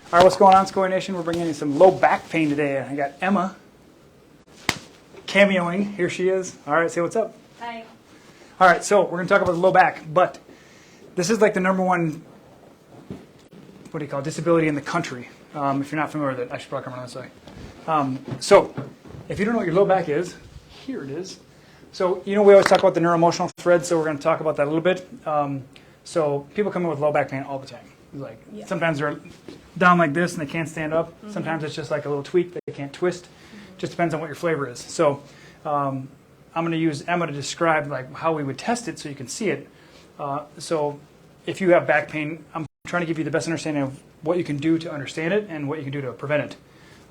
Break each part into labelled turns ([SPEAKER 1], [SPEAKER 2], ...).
[SPEAKER 1] All right, what's going on, Secoya Nation? We're bringing in some low back pain today. I got Emma cameoing. Here she is. All right, say what's up.
[SPEAKER 2] Hi.
[SPEAKER 1] All right, so we're going to talk about the low back, but this is like the #1, what do you call it, disability in the country. If you're not familiar with it, I should probably come around this way. So if you don't know what your low back is, here it is. So, we always talk about the neuroemotional thread, so we're going to talk about that a little bit. So people come in with low back pain all the time. Like sometimes they're down like this and they can't stand up. Mm-hmm. Sometimes it's just like a little tweak, they can't twist. Mm-hmm. Just depends on what your flavor is. So I'm going to use Emma to describe like how we would test it so you can see it. So if you have back pain, I'm trying to give you the best understanding of what you can do to understand it and what you can do to prevent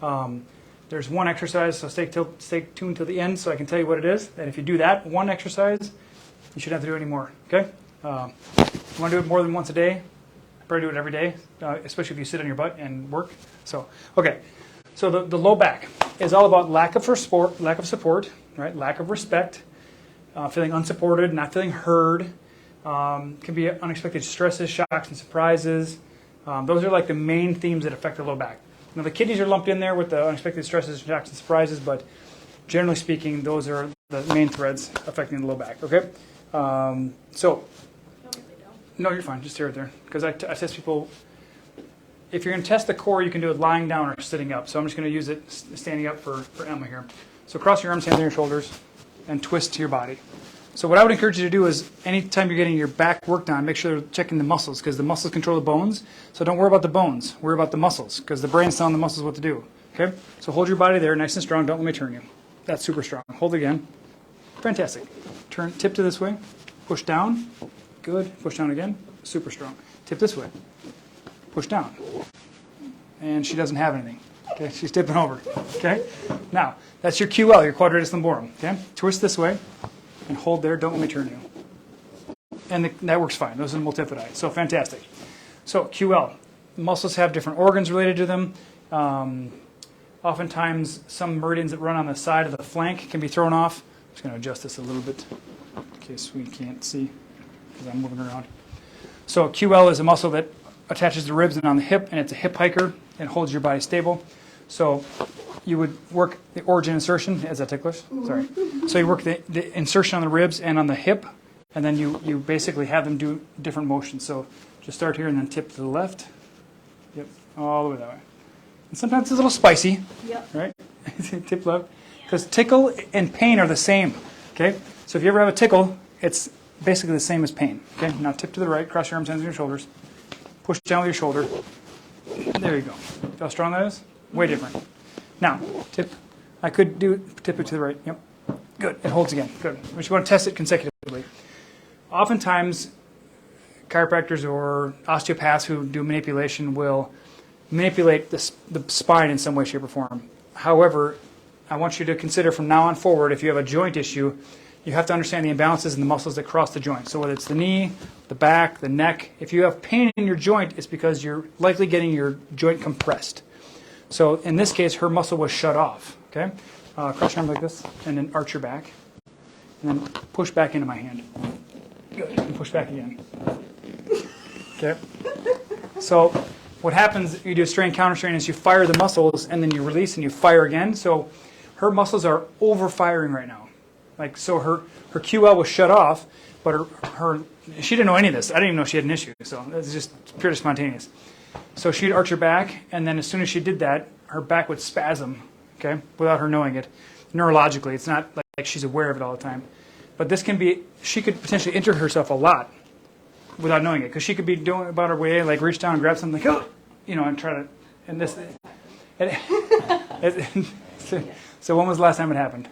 [SPEAKER 1] it. There's one exercise, so stay tuned till the end so I can tell you what it is. And if you do that one exercise, you shouldn't have to do any more. Okay? You want to do it more than once a day? Probably do it every day, especially if you sit on your butt and work. So, okay. So the low back is all about lack of support, right? Lack of respect, feeling unsupported, not feeling heard. Can be unexpected stresses, shocks, and surprises. Those are like the main themes that affect the low back. Now the kidneys are lumped in there with the unexpected stresses, shocks, and surprises, but generally speaking, those are the main threads affecting the low back. Okay. No, you're fine. Just stay right there. Because I test people. If you're going to test the core, you can do it lying down or sitting up. So I'm just going to use it standing up for Emma here. So cross your arms, hands on your shoulders, and twist to your body. So what I would encourage you to do is anytime you're getting your back worked on, make sure you're checking the muscles because the muscles control the bones. So don't worry about the bones. Worry about the muscles because the brain's telling the muscles what to do. Okay? So hold your body there, nice and strong. Don't let me turn you. That's super strong. Hold it again. Fantastic. Turn, tip to this way. Push down. Good. Push down again. Super strong. Tip this way. Push down. And she doesn't have anything. Okay, she's tipping over. Okay? Now, that's your QL, your quadratus lumborum. Okay? Twist this way and hold there. Don't let me turn you. And that works fine. Those are multifidi. So fantastic. So QL. Muscles have different organs related to them. Oftentimes, some meridians that run on the side of the flank can be thrown off. I'm just going to adjust this a little bit in case we can't see because I'm moving around. So QL is a muscle that attaches the ribs and on the hip, and it's a hip hiker and holds your body stable. So you would work the origin insertion. Is that ticklish? Sorry. So you work the insertion on the ribs and on the hip, and then you basically have them do different motions. So just start here and then tip to the left. Yep, all the way that way. And sometimes it's a little spicy. Yep. Right? Tip left. Because tickle and pain are the same. Okay? So if you ever have a tickle, it's basically the same as pain. Okay? Now tip to the right, cross your arms, hands on your shoulders. Push down with your shoulder. There you go. See how strong that is? Way different. Now, tip. I could tip it to the right. Yep. Good. It holds again. Good. But you want to test it consecutively. Oftentimes, chiropractors or osteopaths who do manipulation will manipulate the spine in some way, shape, or form. However, I want you to consider from now on forward, if you have a joint issue, you have to understand the imbalances in the muscles that cross the joint. So whether it's the knee, the back, the neck, if you have pain in your joint, it's because you're likely getting your joint compressed. So in this case, her muscle was shut off. Okay, cross your arms like this, and then arch your back, and then push back into my hand. Good, and push back again. Okay. So what happens? You do a strain counter strain is you fire the muscles, and then you release and you fire again. So her muscles are over firing right now. Like, so her QL was shut off, but she didn't know any of this. I didn't even know she had an issue. So it's just purely spontaneous. So she'd arch her back, and then as soon as she did that, her back would spasm, okay, without her knowing it. Neurologically, it's not like she's aware of it all the time. But this can be, she could potentially injure herself a lot without knowing it, because she could be doing about her way, like reach down and grab something, like, oh, and try to, and this. So when was the last time it happened?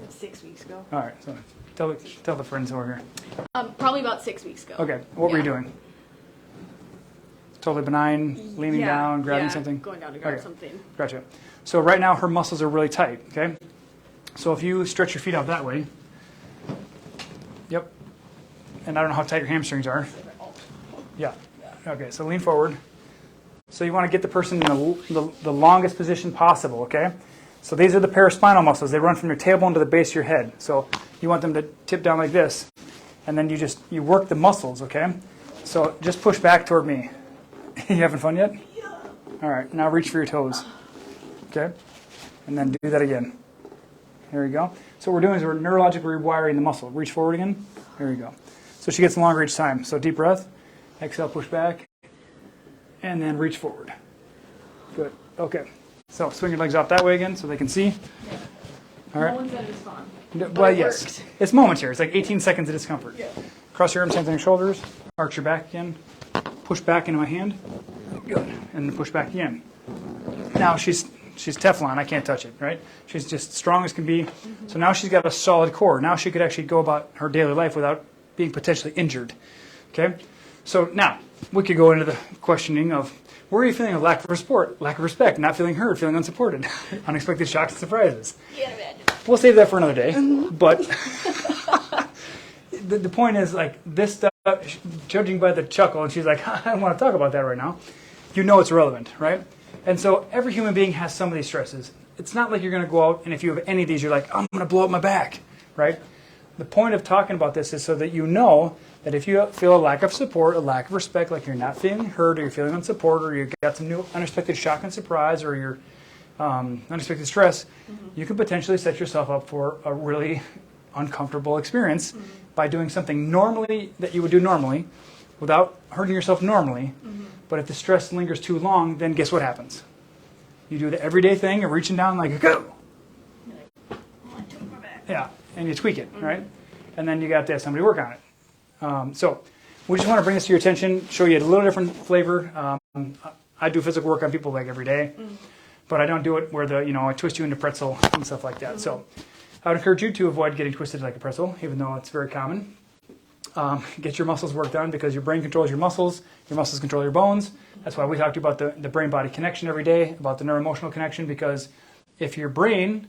[SPEAKER 2] 6 weeks ago.
[SPEAKER 1] All right, so tell the friends over here.
[SPEAKER 2] Probably about 6 weeks ago.
[SPEAKER 1] Okay, what were you doing? Totally benign, leaning down, grabbing something?
[SPEAKER 2] Going down to grab something.
[SPEAKER 1] Gotcha. So right now her muscles are really tight, okay? So if you stretch your feet out that way, yep, and I don't know how tight your hamstrings are. Yeah, okay, so lean forward. So you want to get the person in the longest position possible, okay? So these are the paraspinal muscles. They run from your tailbone to the base of your head. So you want them to tip down like this, and then you work the muscles, okay? So just push back toward me. You having fun yet? All right, now reach for your toes. Okay? And then do that again. There you go. So what we're doing is we're neurologically rewiring the muscle. Reach forward again. There you go. So she gets longer each time. So deep breath. Exhale, push back. And then reach forward. Good. Okay. So swing your legs out that way again so they can see.
[SPEAKER 2] Yeah.
[SPEAKER 1] All right.
[SPEAKER 2] No one said it was fun.
[SPEAKER 1] Well,
[SPEAKER 2] it
[SPEAKER 1] yes.
[SPEAKER 2] worked.
[SPEAKER 1] It's momentary. It's like 18 seconds of discomfort.
[SPEAKER 2] Yeah.
[SPEAKER 1] Cross your arms, hands on your shoulders. Arch your back again. Push back into my hand. Good. And then push back again. Now she's Teflon. I can't touch it, right? She's just strong as can be. Mm-hmm. So now she's got a solid core. Now she could actually go about her daily life without being potentially injured. Okay? So now we could go into the questioning of where are you feeling a lack of support, lack of respect, not feeling heard, feeling unsupported, unexpected shocks and surprises.
[SPEAKER 2] Can't imagine.
[SPEAKER 1] We'll save that for another day. But the point is, like, this stuff, judging by the chuckle, and she's like, I don't want to talk about that right now. You know it's relevant, right? And so every human being has some of these stresses. It's not like you're going to go out and if you have any of these, you're like, I'm going to blow up my back, right? The point of talking about this is so that you know that if you feel a lack of support, a lack of respect, like you're not feeling heard or you're feeling unsupported or you got some new unexpected shock and surprise or you're unexpected stress, you can potentially set yourself up for a really uncomfortable experience by doing something normally that you would do normally without hurting yourself normally. But if the stress lingers too long, then guess what happens? You do the everyday thing of reaching down like, go! Yeah, and you tweak it, right? And then you got to have somebody work on it. So we just want to bring this to your attention, show you a little different flavor. I do physical work on people like every day, but I don't do it where I twist you into pretzel and stuff like that. So I would encourage you to avoid getting twisted like a pretzel, even though it's very common. Get your muscles work done because your brain controls your muscles control your bones. That's why we talk to you about the brain-body connection every day, about the neuroemotional connection, because if your brain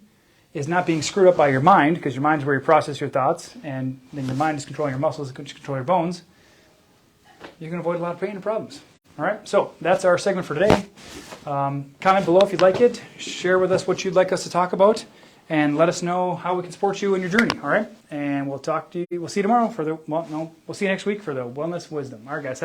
[SPEAKER 1] is not being screwed up by your mind, because your mind is where you process your thoughts, and then your mind is controlling your muscles, control your bones, you can avoid a lot of pain and problems. All right, so that's our segment for today. Comment below if you'd like it. Share with us what you'd like us to talk about, and let us know how we can support you in your journey. All right, and we'll talk to you. We'll see you tomorrow we'll see you next week for the Wellness Wisdom. All right, guys.